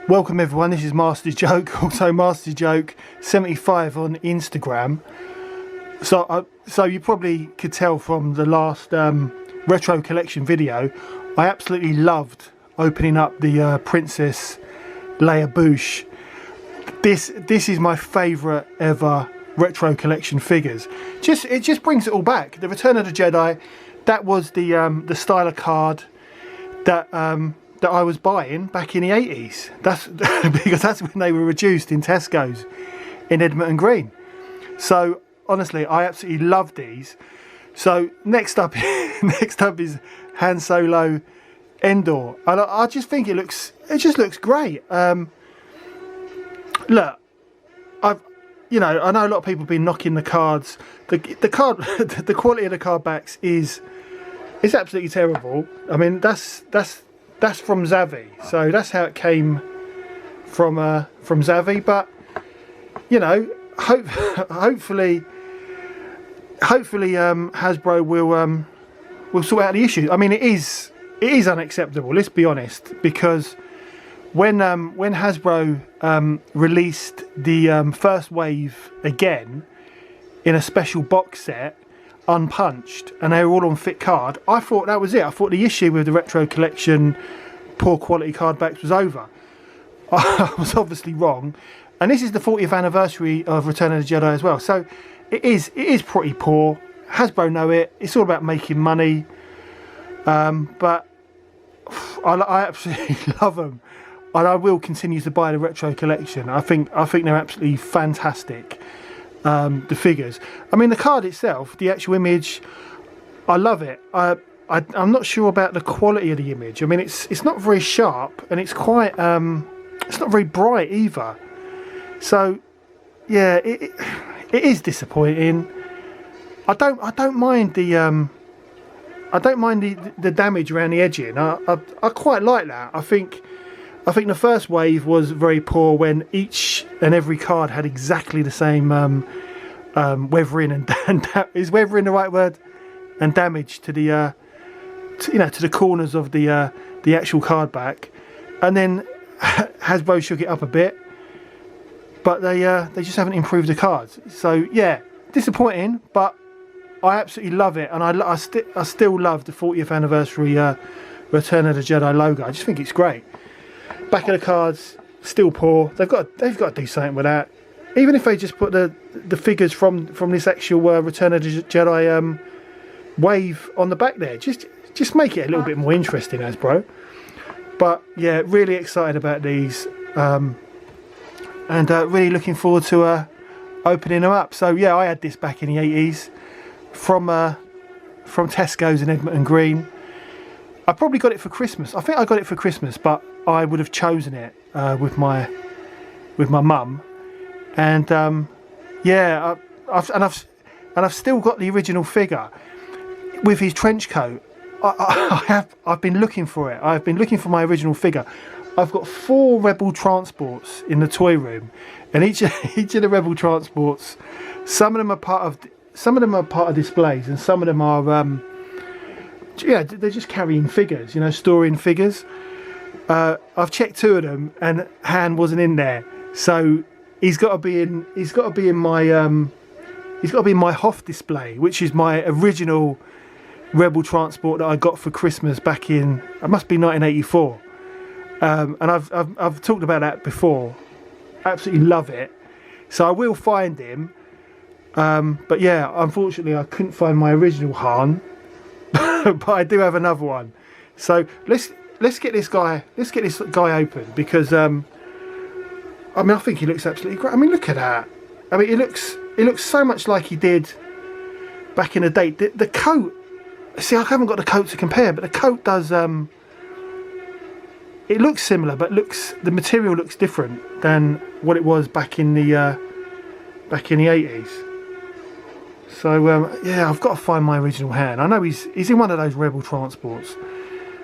Welcome everyone, this is Master Joke, also Master Joke 75 on Instagram. So you probably could tell from the last retro collection video, I absolutely loved opening up the Princess Leia Bouche. This is my favourite ever retro collection figures. It just brings it all back. The Return of the Jedi, that was the style of card that I was buying back in the 80s. That's because that's when they were reduced in Tesco's in Edmonton Green. So honestly, I absolutely love these. So next up is Han Solo Endor, and I just think it just looks great. Look, I know a lot of people have been knocking the cards. The quality of the card backs is absolutely terrible. I mean, that's from Zavi, so that's how it came from Zavi. But you know, hopefully Hasbro will sort out the issue. I mean, it is unacceptable. Let's be honest, because when Hasbro released the first wave again in a special box set, unpunched, and they were all on fit card, I thought that was it. I thought the issue with the retro collection poor quality card backs was over. I was obviously wrong, and this is the 40th anniversary of Return of the Jedi as well, so it is pretty poor. Hasbro know it. It's all about making money, but I absolutely love them, and I will continue to buy the retro collection. I think they're absolutely fantastic. The figures, I mean, the card itself, the actual image, I love it. I'm not sure about the quality of the image. I mean, it's not very sharp, and it's quite it's not very bright either. So yeah, it is disappointing. I don't mind the damage around the edging. I quite like that. I think the first wave was very poor when each and every card had exactly the same weathering and is weathering the right word, and damage to the to the corners of the actual card back, and then Hasbro shook it up a bit, but they just haven't improved the cards. So yeah, disappointing, but I absolutely love it, and I still love the 40th anniversary Return of the Jedi logo. I just think it's great. Back of the cards still poor. They've got to do something with that. Even if they just put the figures from this actual Return of the Jedi wave on the back there, just make it a little bit more interesting, Hasbro. But yeah, really excited about these, and really looking forward to opening them up. So yeah, I had this back in the 80s from Tesco's in Edmonton Green. I probably got it for Christmas. I think I got it for Christmas, but I would have chosen it with my mum, and yeah, I've still got the original figure with his trench coat. I've been looking for it. I've been looking for my original figure. I've got 4 Rebel transports in the toy room, and each of the Rebel transports, some of them are part of displays, and some of them are yeah, they're just carrying figures, storing figures. I've checked 2 of them, and Han wasn't in there, so he's got to be in my Hoth display, which is my original Rebel transport that I got for Christmas back in, it must be 1984. And I've talked about that before. Absolutely love it. So I will find him. But yeah, unfortunately I couldn't find my original Han. But I do have another one. So let's get this guy open, because I mean, I think he looks absolutely great. I mean, look at that. I mean, it looks so much like he did back in the day. The coat, see, I haven't got the coat to compare, but the coat does it looks similar, but the material looks different than what it was back in the 80s. So yeah, I've got to find my original Han. I know he's in one of those Rebel transports.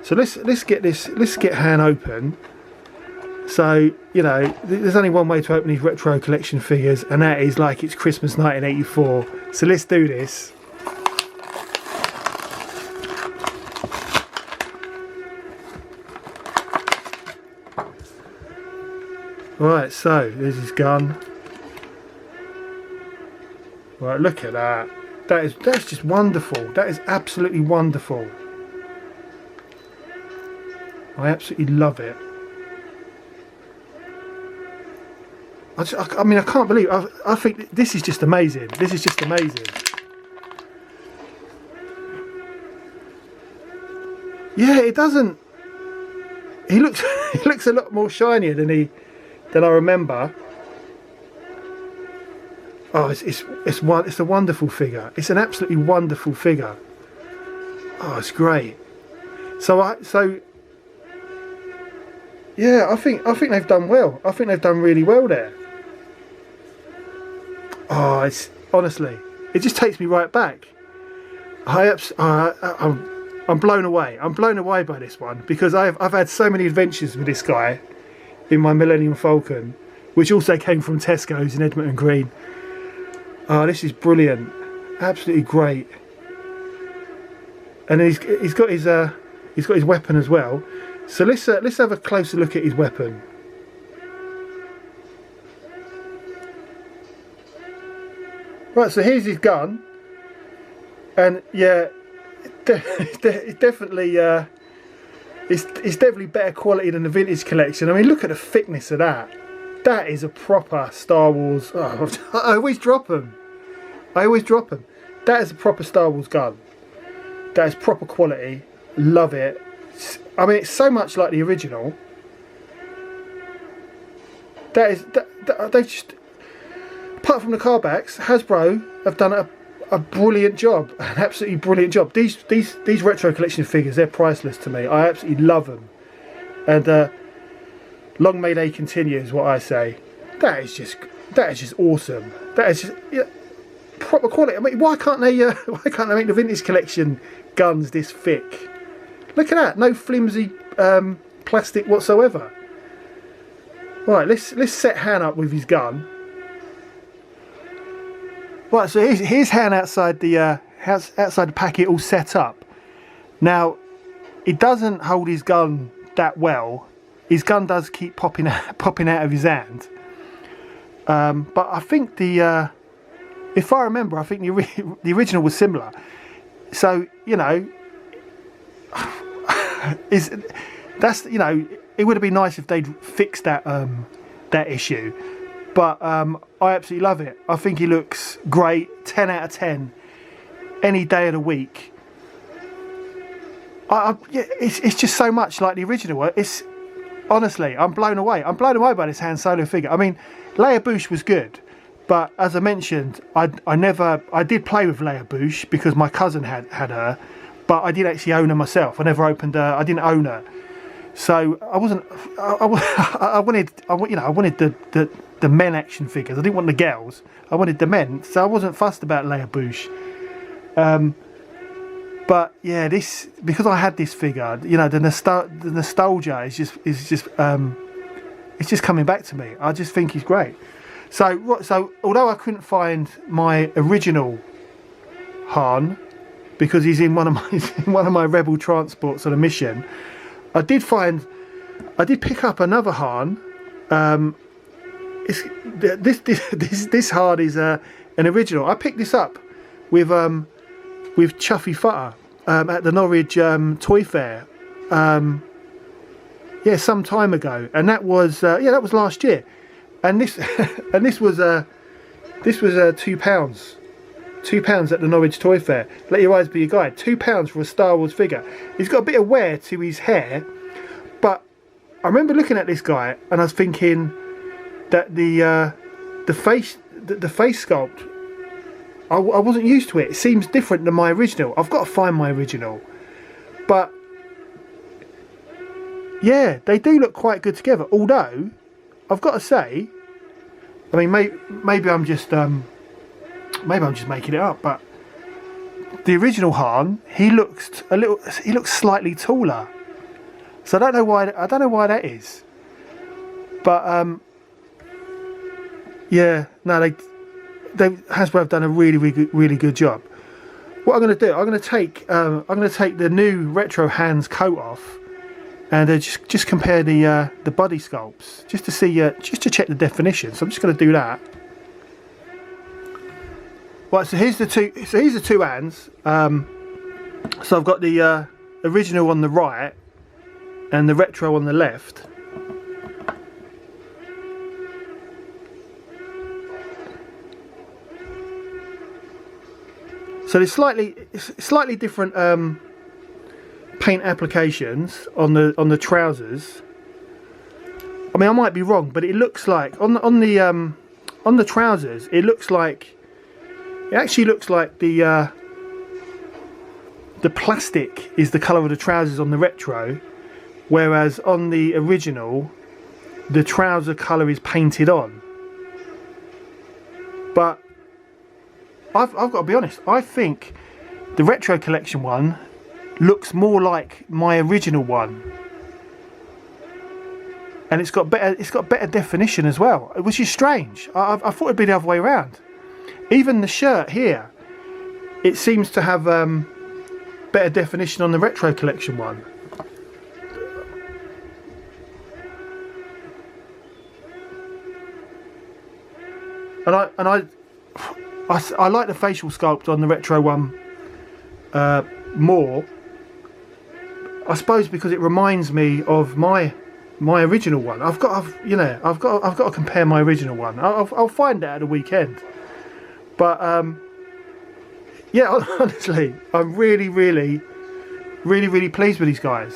So let's get Han open. So there's only one way to open these retro collection figures, and that is like it's Christmas 1984. So let's do this. Right, so there's his gun. Right, look at that. That's just wonderful. That is absolutely wonderful. I absolutely love it. I mean, I can't believe. I think this is just amazing. This is just amazing. Yeah, it doesn't. He looks. He looks a lot more shinier than I remember. Oh, it's a wonderful figure. It's an absolutely wonderful figure. Oh, it's great. So yeah, I think they've done well. I think they've done really well there. Oh, it's honestly, it just takes me right back. I'm blown away. I'm blown away by this one because I've had so many adventures with this guy in my Millennium Falcon, which also came from Tesco's in Edmonton Green. Oh, this is brilliant, absolutely great. And he's got his weapon as well. So let's have a closer look at his weapon. Right, so here's his gun, and yeah, it's definitely it's definitely better quality than the vintage collection. I mean, look at the thickness of that. That is a proper Star Wars. Oh, I always drop them. That is a proper Star Wars gun. That is proper quality. Love it. I mean, it's so much like the original. They just, apart from the carbacks, Hasbro have done a brilliant job, an absolutely brilliant job. These retro collection figures, they're priceless to me. I absolutely love them, and long may they continue, is what I say. That is just awesome. That is just, yeah, proper quality. I mean, why can't they make the vintage collection guns this thick? Look at that, no flimsy plastic whatsoever. Right, let's set Han up with his gun. Right, so here's Han outside the packet, all set up. Now, he doesn't hold his gun that well. His gun does keep popping out of his hand. But I think if I remember, I think the original was similar. So you know, it would have been nice if they'd fixed that issue. But I absolutely love it. I think he looks great. 10 out of 10. Any day of the week. Yeah, it's just so much like the original. It's honestly, I'm blown away. I'm blown away by this Han Solo figure. I mean, Leia Bouche was good, but as I mentioned, I did play with Leia Bouche because my cousin had her, but I did actually own her myself. I never opened her. I didn't own her, so I wasn't. I wanted the men action figures. I didn't want the girls. I wanted the men, so I wasn't fussed about Leia Bouche. But yeah, because I had this figure, you know, the nostalgia is just it's just coming back to me. I just think he's great. So although I couldn't find my original Han because he's in one of my rebel transports on a mission, I did pick up another Han. This Han is an original. I picked this up with Chuffy Futter at the Norwich Toy Fair. Yeah, some time ago, and that was last year. And this was £2. £2 at the Norwich Toy Fair. Let your eyes be your guide. £2 for a Star Wars figure. He's got a bit of wear to his hair, but I remember looking at this guy and I was thinking that the face sculpt, I wasn't used to it. It seems different than my original. I've got to find my original, but yeah, they do look quite good together. Although I've got to say, I mean, maybe I'm just making it up, but the original Han, he looks slightly taller. So I don't know why that is. But yeah, no, Hasbro have done a really good job. What I'm going to do, I'm going to take the new retro Han's coat off, and just compare the body sculpts, just to see, just to check the definition. So I'm just going to do that. Right, so here's the two hands. So I've got the original on the right and the retro on the left. So there's slightly different paint applications on the trousers. I mean, I might be wrong, but it looks like on the trousers, it actually looks like the plastic is the colour of the trousers on the retro, whereas on the original, the trouser colour is painted on. But I've got to be honest, I think the retro collection one looks more like my original one, and it's got better definition as well, which is strange. I thought it'd be the other way around. Even the shirt here, it seems to have better definition on the retro collection one. And I like the facial sculpt on the retro one more. I suppose because it reminds me of my original one. I've got to compare my original one. I'll find out at the weekend. But yeah, honestly, I'm really pleased with these guys.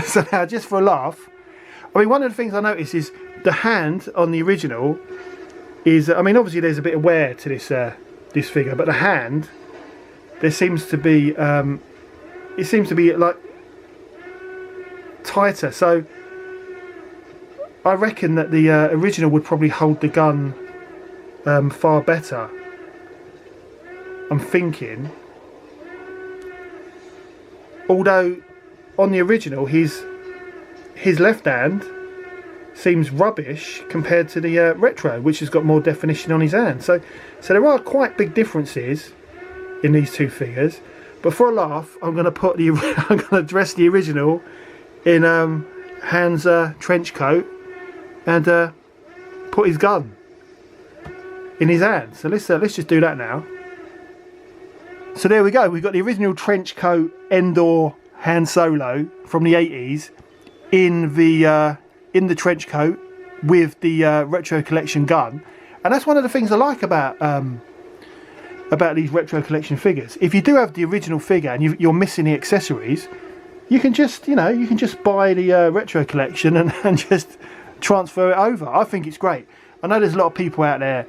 So now, just for a laugh, I mean, one of the things I noticed is the hand on the original is, I mean, obviously there's a bit of wear to this figure, but the hand, there seems to be, it seems to be like tighter. So I reckon that the original would probably hold the gun far better. I'm thinking. Although on the original, his left hand seems rubbish compared to the retro, which has got more definition on his hand. So there are quite big differences in these two figures. But for a laugh, I'm going to dress the original in Han's trench coat and put his gun in his hand. So let's just do that now. So there we go. We've got the original trench coat Endor Han Solo from the 80s in the trench coat with the retro collection gun, and that's one of the things I like about these retro collection figures. If you do have the original figure and you're missing the accessories, you can just buy the retro collection and just transfer it over. I think it's great. I know there's a lot of people out there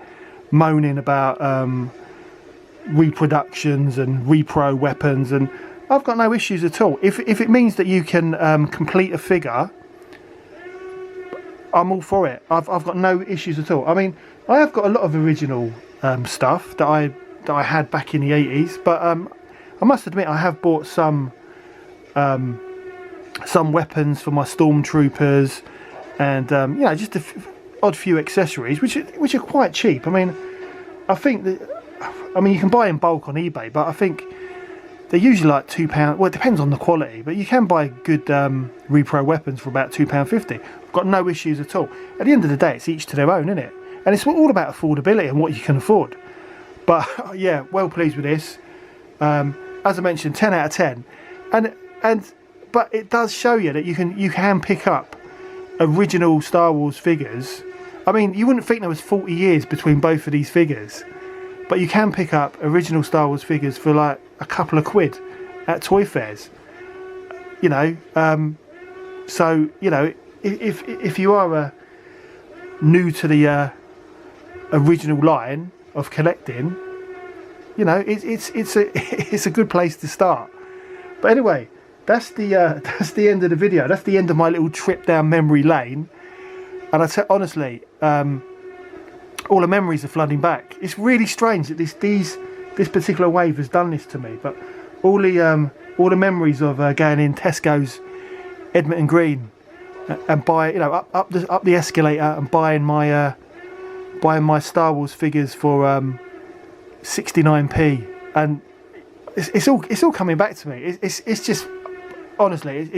moaning about reproductions and repro weapons, and I've got no issues at all. If it means that you can complete a figure, I'm all for it. I've got no issues at all. I mean, I have got a lot of original stuff that I had back in the 80s, but I must admit I have bought some weapons for my stormtroopers, and just odd few accessories which are quite cheap. I mean, I think that, you can buy in bulk on eBay, but I think they're usually like £2. Well, it depends on the quality, but you can buy good repro weapons for about £2.50. I've got no issues at all. At the end of the day, it's each to their own, isn't it? And it's all about affordability and what you can afford. But yeah, well pleased with this. As I mentioned, 10 out of 10. But it does show you that you can pick up original Star Wars figures. I mean, you wouldn't think there was 40 years between both of these figures, but you can pick up original Star Wars figures for like a couple of quid at toy fairs. So if you are new to the original line of collecting, it's a good place to start. But anyway, that's the end of the video. That's the end of my little trip down memory lane. And honestly, all the memories are flooding back. It's really strange that this particular wave has done this to me. But all the memories of going in Tesco's Edmonton Green and buy up the escalator and buying my Star Wars figures for 69p, and it's all coming back to me. It's just honestly,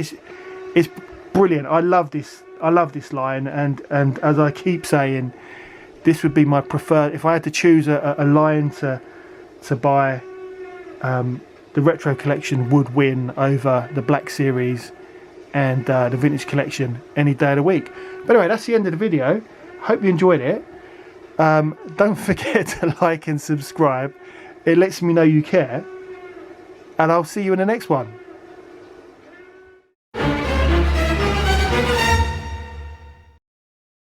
it's brilliant. I love this line, and as I keep saying, this would be my preferred. If I had to choose a line to buy, the retro collection would win over the Black Series and the vintage collection any day of the week. But anyway, that's the end of the video. Hope you enjoyed it. Don't forget to like and subscribe. It lets me know you care, and I'll see you in the next one.